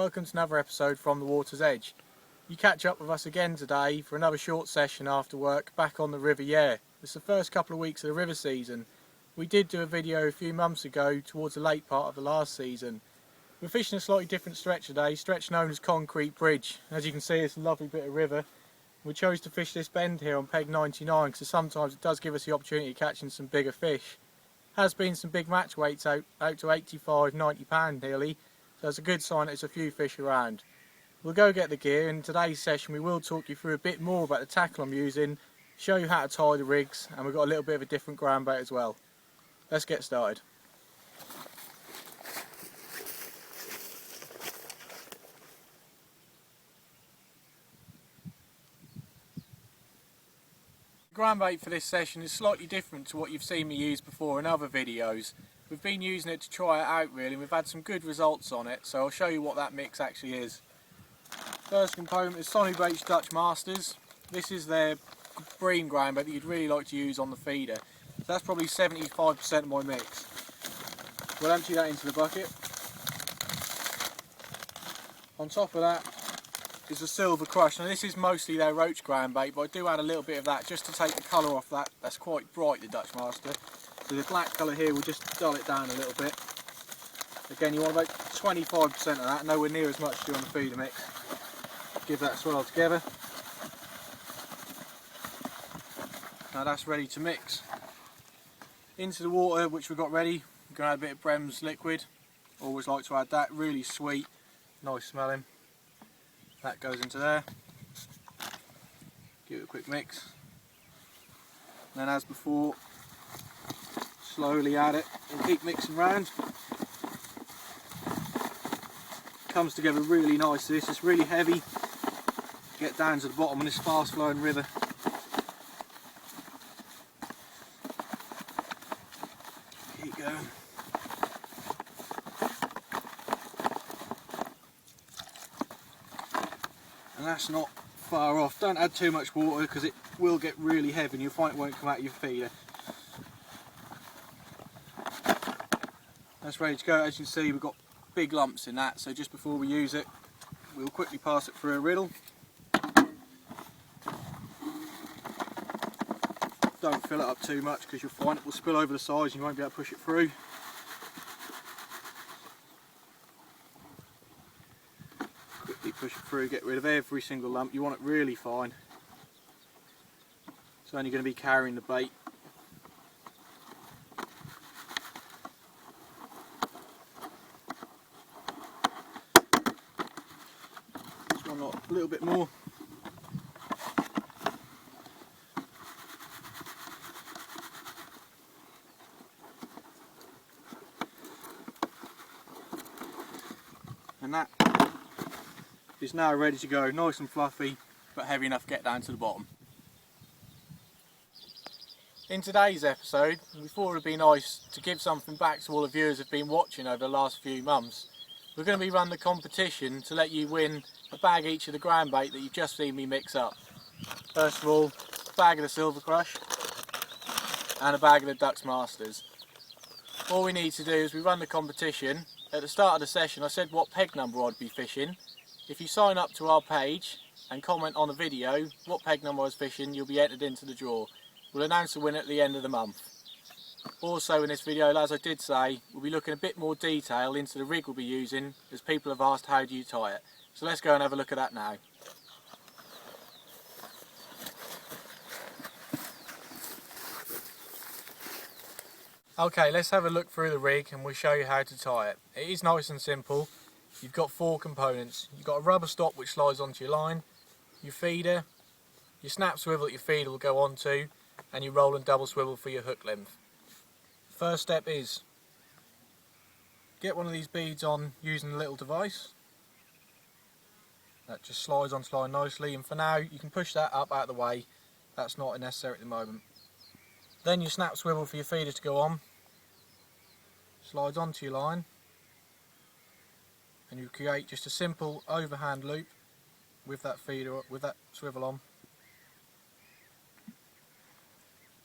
welcome to another episode from the Water's Edge. You catch up with us again today for another short session after work back on the River Yare. It's the first couple of weeks of the river season. We did do a video a few months ago towards the late part of the last season. We're fishing a slightly different stretch today, stretch known as Concrete Bridge. As you can see, it's a lovely bit of river. We chose to fish this bend here on peg 99 because sometimes it does give us the opportunity of catching some bigger fish. Has been some big match weights out to 85, 90 pound nearly, so it's a good sign that there's a few fish around. We'll go get the gear. In today's session we will talk you through a bit more about the tackle I'm using, show you how to tie the rigs, and we've got a little bit of a different ground bait as well. Let's get started. The ground bait for this session is slightly different to what you've seen me use before in other videos. We've been using it to try it out really, and we've had some good results on it, so I'll show you what that mix actually is. First component is Sonny Bait's Dutch Masters. This is their Bream ground bait that you'd really like to use on the feeder. So that's probably 75% of my mix. We'll empty that into the bucket. On top of that is a Silver Crush. Now this is mostly their roach ground bait, but I do add a little bit of that just to take the colour off that. That's quite bright, the Dutch Master. So the black colour here will just dull it down a little bit. Again, you want about 25% of that, nowhere near as much as you on the feeder mix. Give that a swirl together. Now that's ready to mix. Into the water which we've got ready, we're going to add a bit of Brem's liquid. Always like to add that, really sweet, nice smelling. That goes into there. Give it a quick mix. And then as before, slowly add it and keep mixing round. Comes together really nicely. This is really heavy. Get down to the bottom of this fast flowing river. Keep going. And that's not far off. Don't add too much water because it will get really heavy and you'll find it won't come out of your feeder. That's ready to go. As you can see, we've got big lumps in that, so just before we use it we'll quickly pass it through a riddle. Don't fill it up too much because you'll find it will spill over the sides and you won't be able to push it through. Quickly push it through, get rid of every single lump. You want it really fine. It's only going to be carrying the bait. This one got a little bit more. And that is now ready to go, nice and fluffy but heavy enough to get down to the bottom. In today's episode, we thought it would be nice to give something back to all the viewers who have been watching over the last few months. We're going to be running the competition to let you win a bag each of the ground bait that you've just seen me mix up. First of all, a bag of the Silver Crush and a bag of the Dutch Masters. All we need to do is we run the competition. At the start of the session I said what peg number I'd be fishing. If you sign up to our page and comment on the video what peg number I was fishing, you'll be entered into the draw. We'll announce the winner at the end of the month. Also in this video, as I did say, we'll be looking a bit more detail into the rig we'll be using, as people have asked how do you tie it. So let's go and have a look at that now. Okay, let's have a look through the rig and we'll show you how to tie it. It is nice and simple. You've got four components. You've got a rubber stop which slides onto your line, your feeder, your snap swivel that your feeder will go onto, and your roll and double swivel for your hook length. First step is get one of these beads on using a little device. That just slides onto the line nicely, and for now you can push that up out of the way. That's not necessary at the moment. Then your snap swivel for your feeder to go on. Slides onto your line. And you create just a simple overhand loop with that feeder, with that swivel on.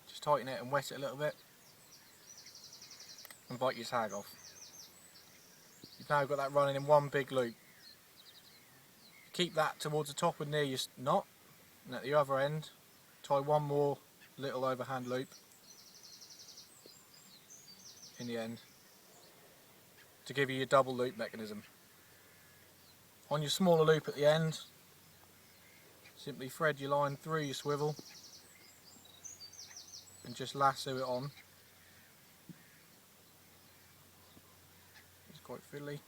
Just tighten it and wet it a little bit and bite your tag off. You've now got that running in one big loop. keep that towards the top and near your knot, and at the other end tie one more little overhand loop in the end to give you your double loop mechanism. On your smaller loop at the end, simply thread your line through your swivel and just lasso it on. It's quite fiddly.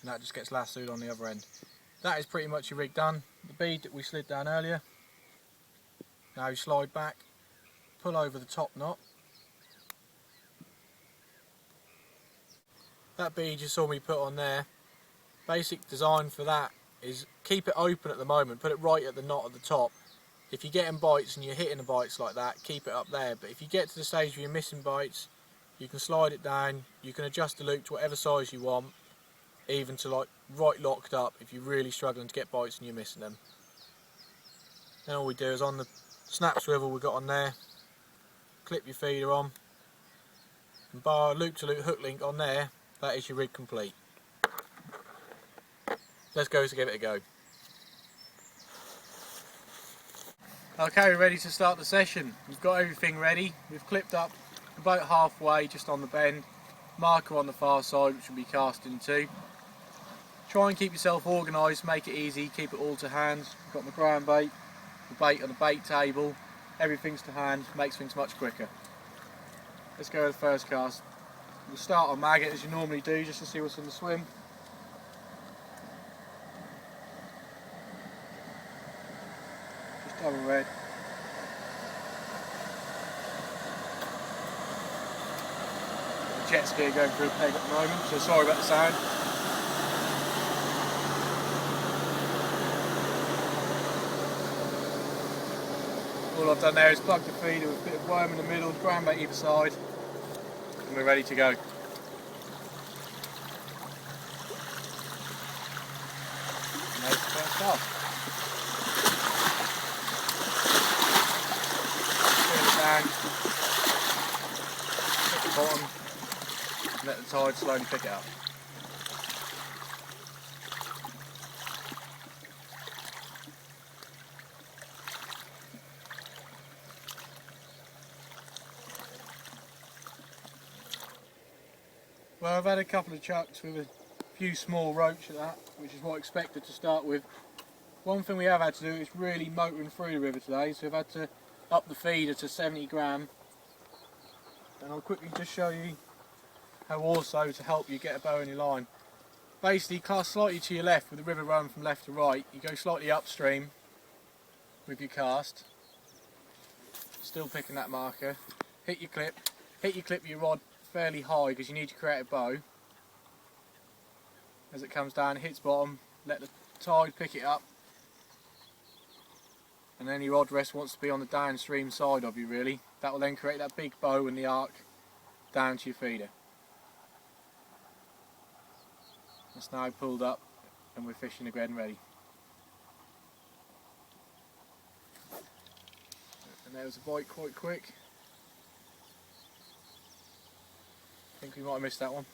And that just gets lassoed on the other end. That is pretty much your rig done. The bead that we slid down earlier. Now you slide back, pull over the top knot. That bead you saw me put on there, basic design for that is keep it open at the moment, put it right at the knot at the top. If you're getting bites and you're hitting the bites like that, keep it up there. But if you get to the stage where you're missing bites, you can slide it down, you can adjust the loop to whatever size you want, even to like right locked up if you're really struggling to get bites and you're missing them. Then all we do is on the snap swivel we've got on there, clip your feeder on, and bar loop to loop hook link on there, that is your rig complete. Let's go to give it a go. Okay, we're ready to start the session. We've got everything ready. We've clipped up about halfway just on the bend, marker on the far side which will be cast in two. Try and keep yourself organised, make it easy, keep it all to hand. I've got my ground bait, the bait on the bait table, everything's to hand, makes things much quicker. Let's go with the first cast. We'll start on maggot as you normally do, just to see what's in the swim. Just double red. The jet ski going through a peg at the moment, so sorry about the sound. All I've done there is plug the feeder with a bit of worm in the middle, ground bait either side, and we're ready to go. And there's the first cast. Turn it down, hit the bottom, and let the tide slowly pick it up. Well, I've had a couple of chucks with a few small roach at that, which is what I expected to start with. One thing we have had to do is really motoring through the river today, so I've had to up the feeder to 70 gram. And I'll quickly just show you how also to help you get a bow in your line. Basically, cast slightly to your left with the river running from left to right. You go slightly upstream with your cast, still picking that marker. Hit your clip with your rod fairly high because you need to create a bow. As it comes down, it hits bottom, let the tide pick it up, and then your rod rest wants to be on the downstream side of you really. That will then create that big bow in the arc down to your feeder. It's now pulled up and we're fishing again ready. And there was a bite quite quick. I think we might have missed that one.